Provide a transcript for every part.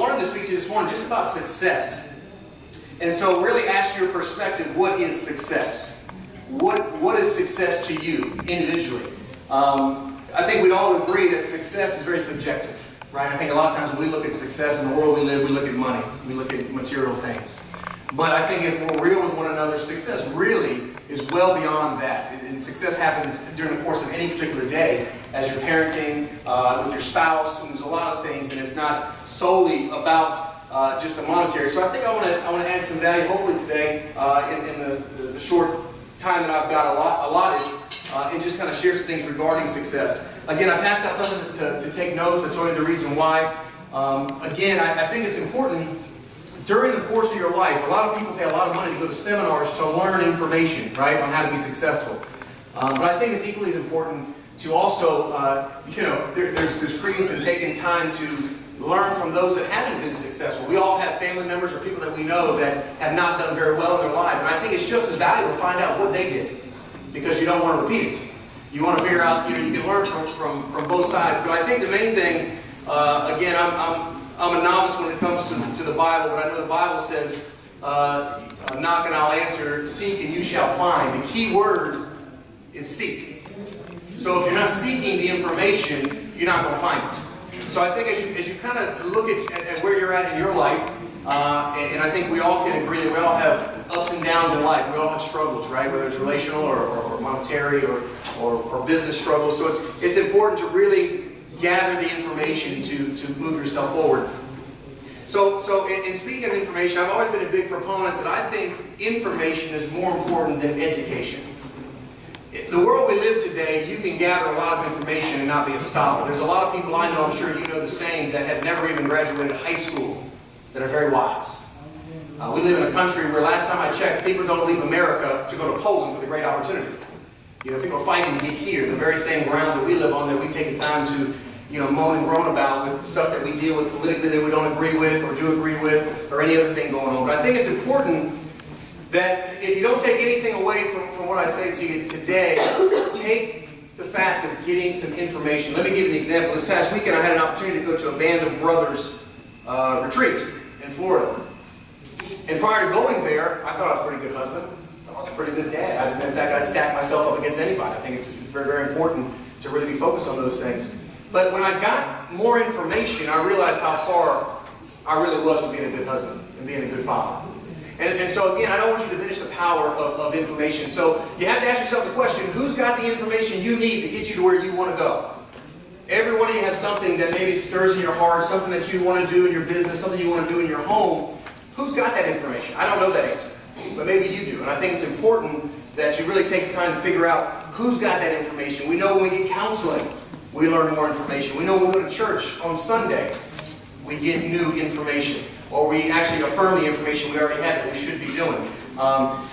wanted to speak to you this morning just about success. And so really ask your perspective, what is success? What is success to you individually? I think we'd all agree that success is very subjective, right? I think a lot of times when we look at success in the world we live, we look at money, we look at material things. But I think if we're real with one another, success really is well beyond that. And success happens during the course of any particular day as you're parenting, with your spouse, and there's a lot of things, and it's not solely about just the monetary. So I think I want to add some value, hopefully today, in the short time that I've got allotted, and just kind of share some things regarding success. Again, I passed out something to take notes. I told you the reason why. Again, I think it's important. During the course of your life, a lot of people pay a lot of money to go to seminars to learn information, right, on how to be successful. But I think it's equally as important to also, there's credence in taking time to learn from those that haven't been successful. We all have family members or people that we know that have not done very well in their life. And I think it's just as valuable to find out what they did, because you don't want to repeat it. You want to figure out, you can learn from both sides. But I think the main thing, again, I'm a novice when it comes to the Bible, but I know the Bible says, knock and I'll answer, seek and you shall find. The key word is seek. So if you're not seeking the information, you're not going to find it. So I think as you kind of look at where you're at in your life, and I think we all can agree that we all have ups and downs in life. We all have struggles, right? Whether it's relational or monetary or business struggles. So it's important to really gather the information to move yourself forward. So in speaking of information, I've always been a big proponent that I think information is more important than education. In the world we live today, you can gather a lot of information and not be a scholar. There's a lot of people I know, I'm sure you know the same, that have never even graduated high school, that are very wise. We live in a country where last time I checked, people don't leave America to go to Poland for the great opportunity. People are fighting to get here, the very same grounds that we live on, that we take the time to moan and groan about with stuff that we deal with politically that we don't agree with or do agree with, or any other thing going on. But I think it's important that if you don't take anything away from what I say to you today, take the fact of getting some information. Let me give you an example. This past weekend I had an opportunity to go to a Band of Brothers retreat in Florida. And prior to going there, I thought I was a pretty good husband. I thought I was a pretty good dad. In fact, I'd stack myself up against anybody. I think it's very, very important to really be focused on those things. But when I got more information, I realized how far I really was from being a good husband and being a good father. And so again, I don't want you to diminish the power of information. So you have to ask yourself the question, who's got the information you need to get you to where you want to go? Every one of you have something that maybe stirs in your heart, something that you want to do in your business, something you want to do in your home. Who's got that information? I don't know that answer, but maybe you do. And I think it's important that you really take the time to figure out who's got that information. We know when we get counseling, we learn more information. We know when we go to church on Sunday, we get new information. Or we actually affirm the information we already have that we should be doing.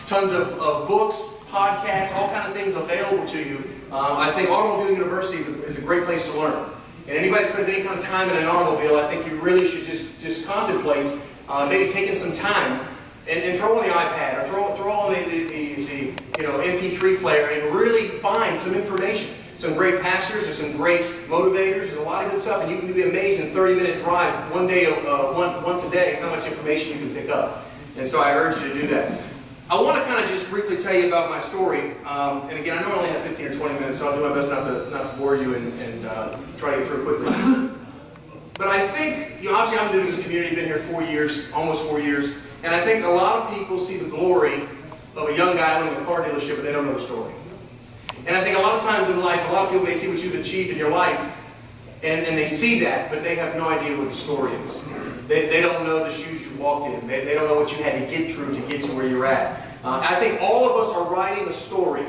Tons of books, podcasts, all kinds of things available to you. I think Automobile University is a great place to learn. And anybody that spends any kind of time in an automobile, I think you really should just contemplate maybe taking some time and throw on the iPad or throw on the MP3 player and really find some information. Some great pastors, there's some great motivators, there's a lot of good stuff, and you can be amazed in a 30-minute drive once a day how much information you can pick up. And so I urge you to do that. I want to kind of just briefly tell you about my story. And again, I know I only have 15 or 20 minutes, so I'll do my best not to bore you and try to get through quickly. But I think, obviously I'm new to this community, been here 4 years, almost 4 years, and I think a lot of people see the glory of a young guy owning a car dealership, but they don't know the story. And I think a lot of times in life, a lot of people may see what you've achieved in your life, and they see that, but they have no idea what the story is. They don't know the shoes you walked in. They don't know what you had to get through to get to where you're at. I think all of us are writing a story.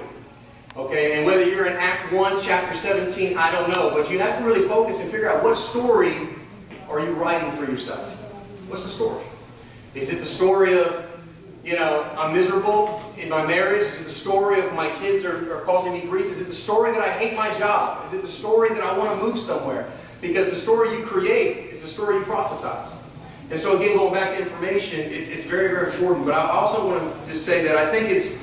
Okay, and whether you're in Act 1, Chapter 17, I don't know, but you have to really focus and figure out what story are you writing for yourself. What's the story? Is it the story of, I'm miserable in my marriage? Is it the story of my kids are causing me grief? Is it the story that I hate my job? Is it the story that I want to move somewhere? Because the story you create is the story you prophesize. And so again, going back to information, it's very, very important. But I also want to just say that I think it's,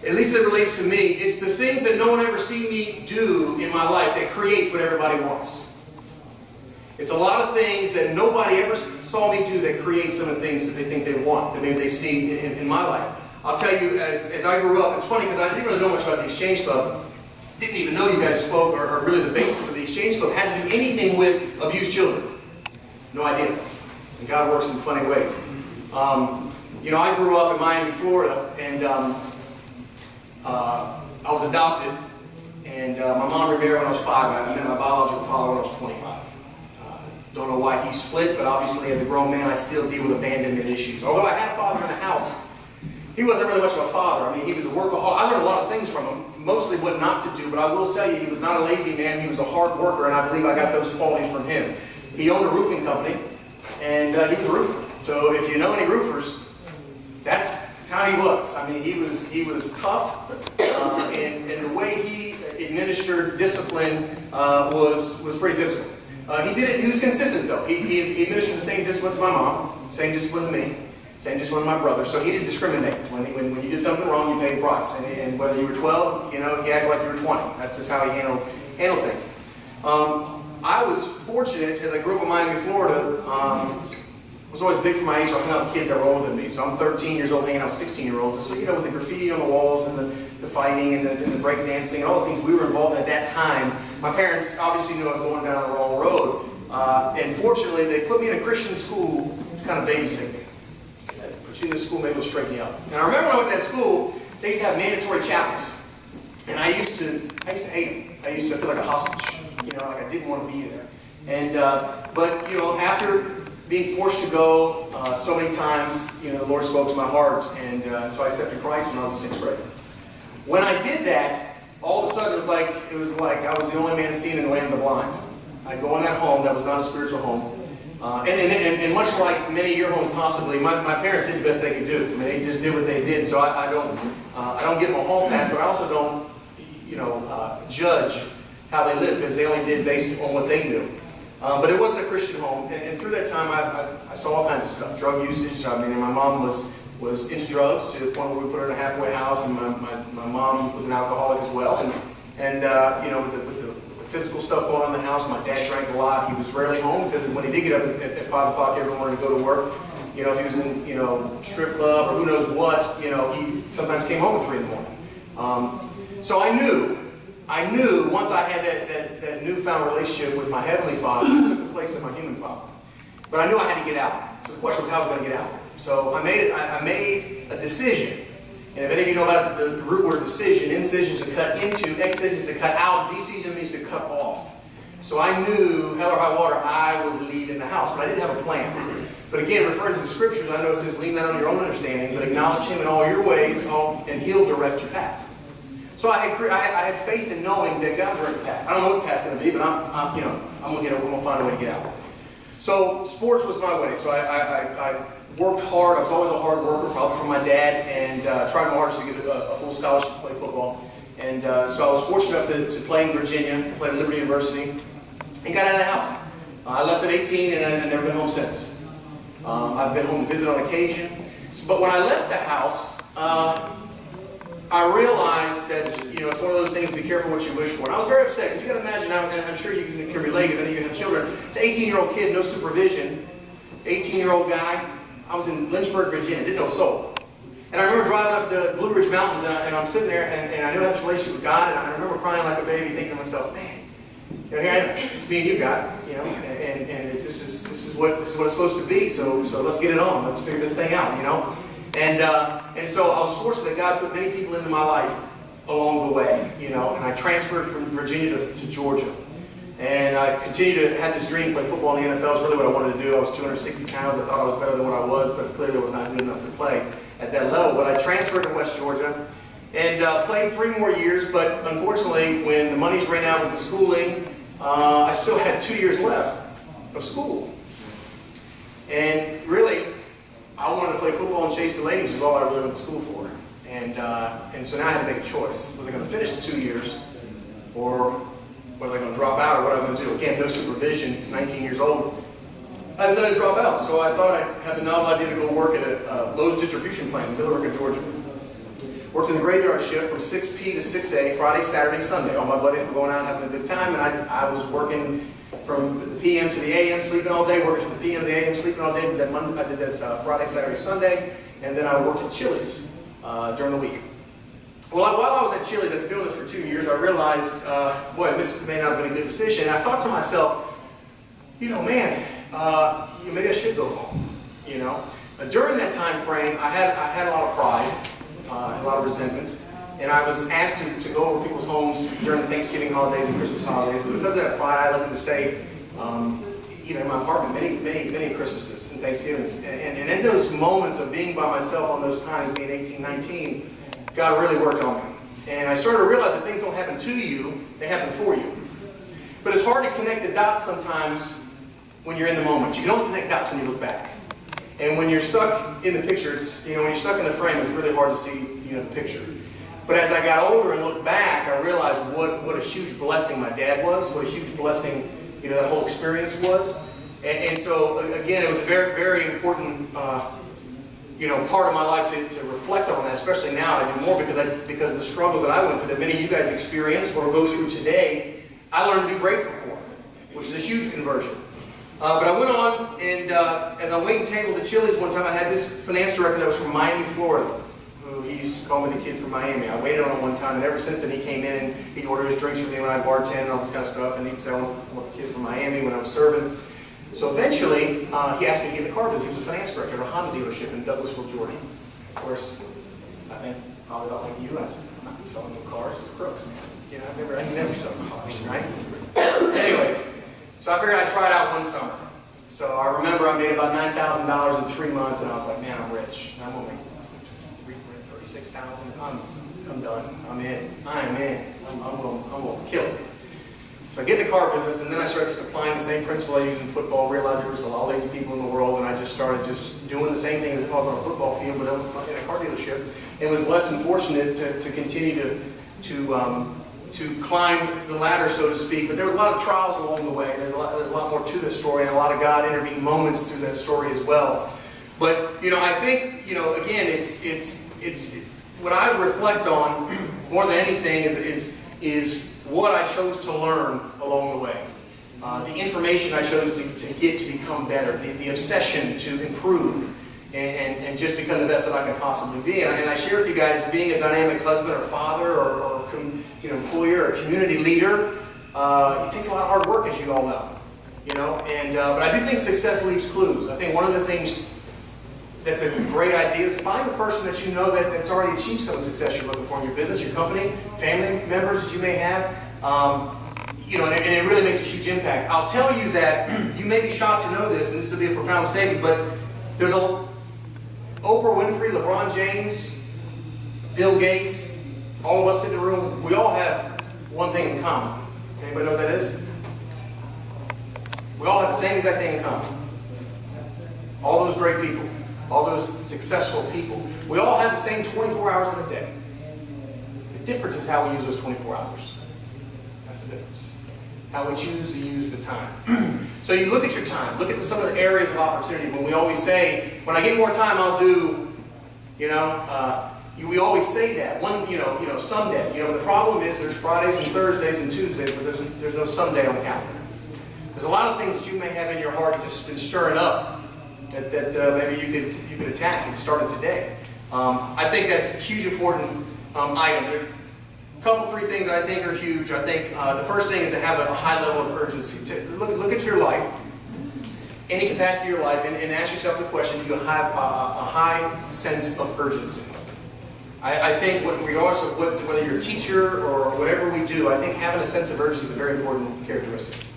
at least as it relates to me, it's the things that no one ever seen me do in my life that creates what everybody wants. It's a lot of things that nobody ever saw me do that create some of the things that they think they want, that maybe they see in my life. I'll tell you, as I grew up, it's funny because I didn't really know much about the Exchange Club. Didn't even know you guys spoke, or really the basis of the Exchange Club had to do anything with abused children. No idea. And God works in funny ways. You know, I grew up in Miami, Florida, and I was adopted. And my mom remarried when I was 5. I met my biological father when I was 25. Don't know why he split, but obviously as a grown man, I still deal with abandonment issues. Although I had a father in the house, he wasn't really much of a father. I mean, he was a workaholic. I learned a lot of things from him, mostly what not to do, but I will tell you, he was not a lazy man. He was a hard worker, and I believe I got those qualities from him. He owned a roofing company, and he was a roofer. So if you know any roofers, that's how he was. I mean, he was tough, and the way he administered discipline was pretty physical. He was consistent though. He administered the same discipline to my mom, same discipline to me, same discipline to my brother. So he didn't discriminate. When you did something wrong, you paid a price. And whether you were 12, you know, he acted like you were 20. That's just how he handled things. I was fortunate as I grew up in Miami, Florida. I was always big for my age, so I hung out with kids that were older than me. So I'm 13 years old hanging out with 16-year-olds. And so, you know, with the graffiti on the walls and the fighting and the break dancing and all the things we were involved in at that time, my parents obviously knew I was going down the wrong road. And fortunately, they put me in a Christian school to kind of babysit me. Put you in this school, maybe it'll straighten you up. And I remember when I went to that school, they used to have mandatory chapels. And I used to hate them. I used to feel like a hostage. You know, like I didn't want to be there. And, but, you know, after being forced to go so many times, you know, the Lord spoke to my heart, and so I accepted Christ when I was in 6th grade. When I did that, all of a sudden it was like I was the only man seen in the land of the blind. I'd go in that home that was not a spiritual home, and much like many of your homes possibly, my parents did the best they could do. I mean, they just did what they did. So I don't get my hall pass, but I also don't, you know, judge how they live because they only did based on what they knew. But it wasn't a Christian home, and through that time I saw all kinds of stuff. Drug usage. I mean, my mom was into drugs to the point where we put her in a halfway house, and my mom was an alcoholic as well. And you know, with the physical stuff going on in the house, my dad drank a lot. He was rarely home because when he did get up at 5 o'clock every morning to go to work, you know, if he was in, you know, strip club or who knows what, you know, he sometimes came home at 3 in the morning. So I knew once I had that newfound relationship with my Heavenly Father, it took the place of my human father. But I knew I had to get out. So the question was, how was I going to get out? So I made a decision. And if any of you know about the root word decision, incision is to cut into, excision is to cut out, decision means to cut off. So I knew, hell or high water, I was leaving the house, but I didn't have a plan. But again, referring to the scriptures, I know it says, lean not on your own understanding, but acknowledge Him in all your ways, and He'll direct your path. So I had faith in knowing that God directed the path. I don't know what the path's going to be, but I'm going to find a way to get out. So sports was my way. So I worked hard. I was always a hard worker, probably from my dad, and tried my hardest to get a full scholarship to play football. And so I was fortunate enough to play in Virginia, play at Liberty University, and got out of the house. I left at 18, and I've never been home since. I've been home to visit on occasion. But when I left the house, I realized that, you know, it's one of those things, be careful what you wish for. And I was very upset, because you got to imagine, and I'm sure you can relate if any of you have children, it's an 18-year-old kid, no supervision, 18-year-old guy. I was in Lynchburg, Virginia, didn't know a soul. And I remember driving up the Blue Ridge Mountains, and I'm sitting there, and I knew I had this relationship with God, and I remember crying like a baby, thinking to myself, man, you know, here I am, it's me and you, God, you know, and this is what it's supposed to be, so let's get it on, let's figure this thing out, you know. And so I was fortunate that God put many people into my life along the way, you know, and I transferred from Virginia to Georgia. And I continued to have this dream, play football in the NFL. Is really what I wanted to do. I was 260 pounds. I thought I was better than what I was, but clearly I was not good enough to play at that level. But I transferred to West Georgia and played 3 more years. But unfortunately, when the money's ran out with the schooling, I still had 2 years left of school. And really, I wanted to play football and chase the ladies is all I really went to school for. And so now I had to make a choice. Was I going to finish the 2 years, or was I going to drop out, or what I was going to do? Again, no supervision, 19 years old. I decided to drop out, so I thought I had the novel idea to go work at a Lowe's distribution plant in Villa, Georgia. Worked in the graveyard shift from 6 p to 6 a, Friday, Saturday, Sunday. All my buddies were going out having a good time, and I was working from the PM to the AM, sleeping all day, working to the PM to the AM, sleeping all day. I did that Friday, Saturday, Sunday, and then I worked at Chili's during the week. Well, while I was at Chili's, after doing this for 2 years, I realized, boy, this may not have been a good decision. And I thought to myself, man, maybe I should go home. During that time frame, I had a lot of pride, a lot of resentments, and I was asked to go over people's homes during the Thanksgiving holidays and Christmas holidays. But because of that pride, I elected to stay, in my apartment many Christmases and Thanksgivings. And in those moments of being by myself on those times, being 18, 19, God really worked on me. And I started to realize that things don't happen to you, they happen for you. But it's hard to connect the dots sometimes when you're in the moment. You can only connect dots when you look back. And when you're stuck in the picture, when you're stuck in the frame, it's really hard to see, the picture. But as I got older and looked back, I realized what a huge blessing my dad was, what a huge blessing, that whole experience was. And so, again, it was a very, very important, part of my life to reflect on that, especially now. I do more because of the struggles that I went through, that many of you guys experience or go through today. I learned to be grateful for, which is a huge conversion. But I went on, and as I'm waiting tables at Chili's one time, I had this finance director that was from Miami, Florida, who he used to call me the kid from Miami. I waited on him one time, and ever since then he came in and he'd order his drinks for me when I bartend and all this kind of stuff, and he'd say, I'm the kid from Miami when I was serving. So eventually, he asked me to get in the car because he was a finance director at a Honda dealership in Douglasville, Georgia. Of course, I think probably not like you. I said, I'm not selling no cars, it's crooks, man. I never sell cars, right? Anyways, so I figured I'd try it out one summer. So I remember I made about $9,000 in 3 months, and I was like, man, I'm rich. I'm only $36,000. I'm done. I'm in. I'm going to kill it. So I get in the car business, and then I started just applying the same principle I used in football, realized there was a lot of lazy people in the world, and I just started just doing the same thing as if I was on a football field, but in a car dealership. And was blessed and fortunate to continue to climb the ladder, so to speak. But there was a lot of trials along the way. There's a lot more to this story, and a lot of God intervened moments through that story as well. But I think again, it's what I reflect on more than anything is what I chose to learn along the way. The information I chose to get to become better, the obsession to improve and just become the best that I can possibly be. And I share with you guys, being a dynamic husband or father or employer or community leader, it takes a lot of hard work, as you all know. But I do think success leaves clues. I think one of the things that's a great idea is find the person that that's already achieved some of the success you're looking for in your business, your company, family members that you may have. And it really makes a huge impact. I'll tell you that you may be shocked to know this, and this will be a profound statement, but there's Oprah Winfrey, LeBron James, Bill Gates, all of us in the room, we all have one thing in common. Anybody know what that is? We all have the same exact thing in common. All those great people, all those successful people, we all have the same 24 hours in a day. The difference is how we use those 24 hours. That's the difference. How we choose to use the time. So you look at your time, look at some of the areas of opportunity. When we always say, when I get more time, I'll do, we always say that. Someday. The problem is there's Fridays and Thursdays and Tuesdays, but there's no someday on the calendar. There's a lot of things that you may have in your heart that's been stirring up that maybe you could attack and start it today. I think that's a huge important item. There are a couple, three things that I think are huge. I think the first thing is to have a high level of urgency. Look at your life, any capacity of your life, and ask yourself the question: do you have a high sense of urgency? I think, regardless of whether you're a teacher or whatever we do, I think having a sense of urgency is a very important characteristic.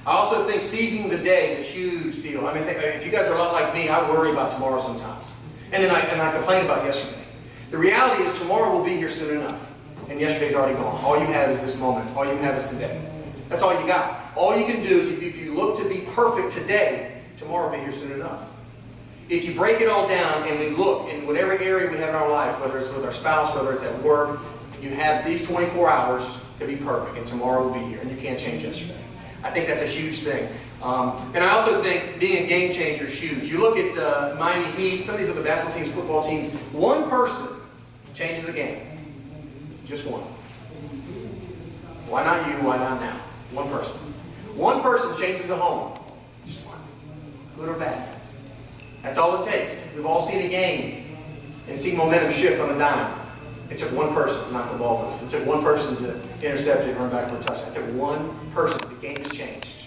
I also think seizing the day is a huge deal. I mean, if you guys are a lot like me, I worry about tomorrow sometimes. And then I complain about yesterday. The reality is tomorrow will be here soon enough. And yesterday's already gone. All you have is this moment. All you have is today. That's all you got. All you can do is, if you look to be perfect today, tomorrow will be here soon enough. If you break it all down and we look in whatever area we have in our life, whether it's with our spouse, whether it's at work, you have these 24 hours to be perfect, and tomorrow will be here, and you can't change yesterday. I think that's a huge thing. And I also think being a game changer is huge. You look at Miami Heat, some of these other basketball teams, football teams, one person changes the game. Just one. Why not you? Why not now? One person. One person changes a home. Just one. Good or bad. That's all it takes. We've all seen a game and seen momentum shift on a dime. It took one person to knock the ball loose. It took one person to intercept it and run back for a touchdown. It took one person. The game has changed.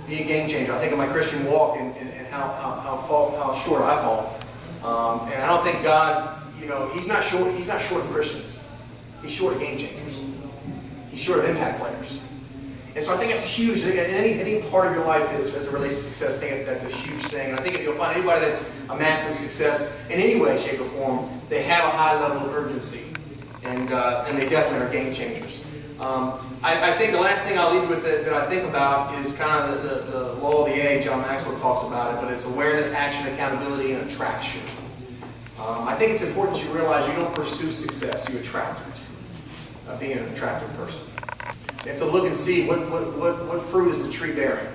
Be a game changer. I think of my Christian walk and how short I fall. And I don't think God, He's not short of Christians. He's short of game changers. He's short of impact players. And so I think that's huge. Any part of your life as it relates to success, I think that's a huge thing. And I think if you'll find anybody that's a massive success in any way, shape, or form, they have a high level of urgency. And they definitely are game changers. I think the last thing I'll leave with that I think about is kind of the law of the A. John Maxwell talks about it, but it's awareness, action, accountability, and attraction. I think it's important you realize you don't pursue success, you attract it. Being an attractive person. You have to look and see what fruit is the tree bearing.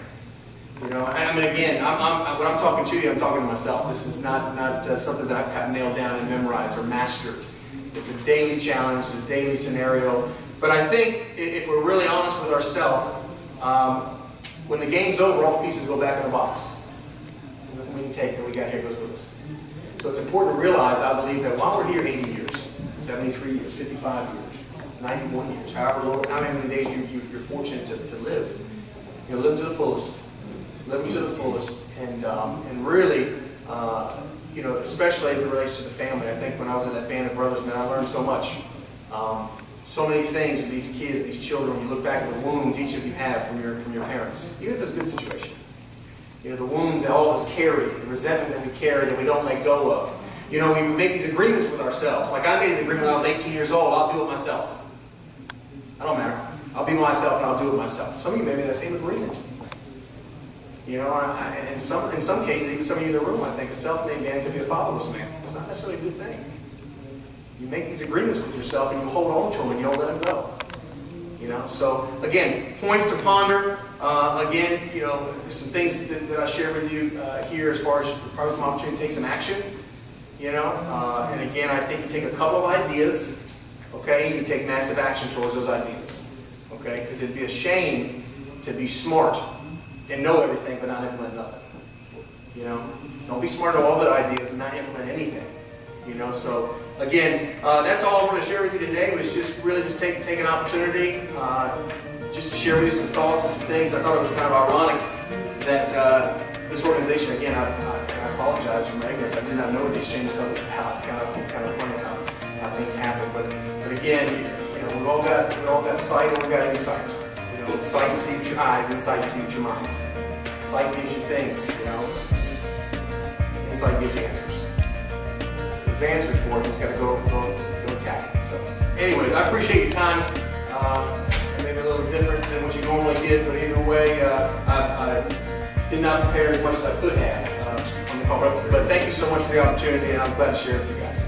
I mean, again, when I'm talking to you, I'm talking to myself. This is not something that I've got nailed down and memorized or mastered. It's a daily challenge, it's a daily scenario. But I think if we're really honest with ourselves, when the game's over, all the pieces go back in the box. Nothing we can take that we got here goes with us. So it's important to realize, I believe, that while we're here 80 years, 73 years, 55 years, 91 years, how many days you're fortunate to live. Live to the fullest. Live to the fullest. And really, especially as it relates to the family. I think when I was in that band of brothers, man, I learned so much. So many things with these kids, these children. When you look back at the wounds each of you have from your parents, even if it's a good situation. The wounds that all of us carry, the resentment that we carry that we don't let go of. We make these agreements with ourselves. Like I made an agreement when I was 18 years old, I'll do it myself. I don't matter. I'll be myself and I'll do it myself. Some of you may be in the same agreement. And in some cases, even some of you in the room, I think a self-made man could be a fatherless man. It's not necessarily a good thing. You make these agreements with yourself and you hold on to them and you don't let them go. So again, points to ponder. Again, there's some things that I share with you here as far as probably some opportunity to take some action. And again, I think you take a couple of ideas. Okay, you can take massive action towards those ideas. Okay, because it'd be a shame to be smart and know everything but not implement nothing. Don't be smart on all the ideas and not implement anything. So again, that's all I want to share with you today. Was just take an opportunity just to share with you some thoughts and some things. I thought it was kind of ironic that this organization, again, I apologize for my ignorance. I did not know what the Exchange Club was about. It's kind of funny how things happen. But again, we've all got sight and we've got insight. Sight you see with your eyes, insight you see with your mind. Sight gives you things, Insight gives you answers. There's answers for it. You just got to go attack it. So, anyways, I appreciate your time. Maybe a little different than what you normally get, but either way, I did not prepare as much as I could have on the call. But thank you so much for the opportunity, and I'm glad to share it with you guys.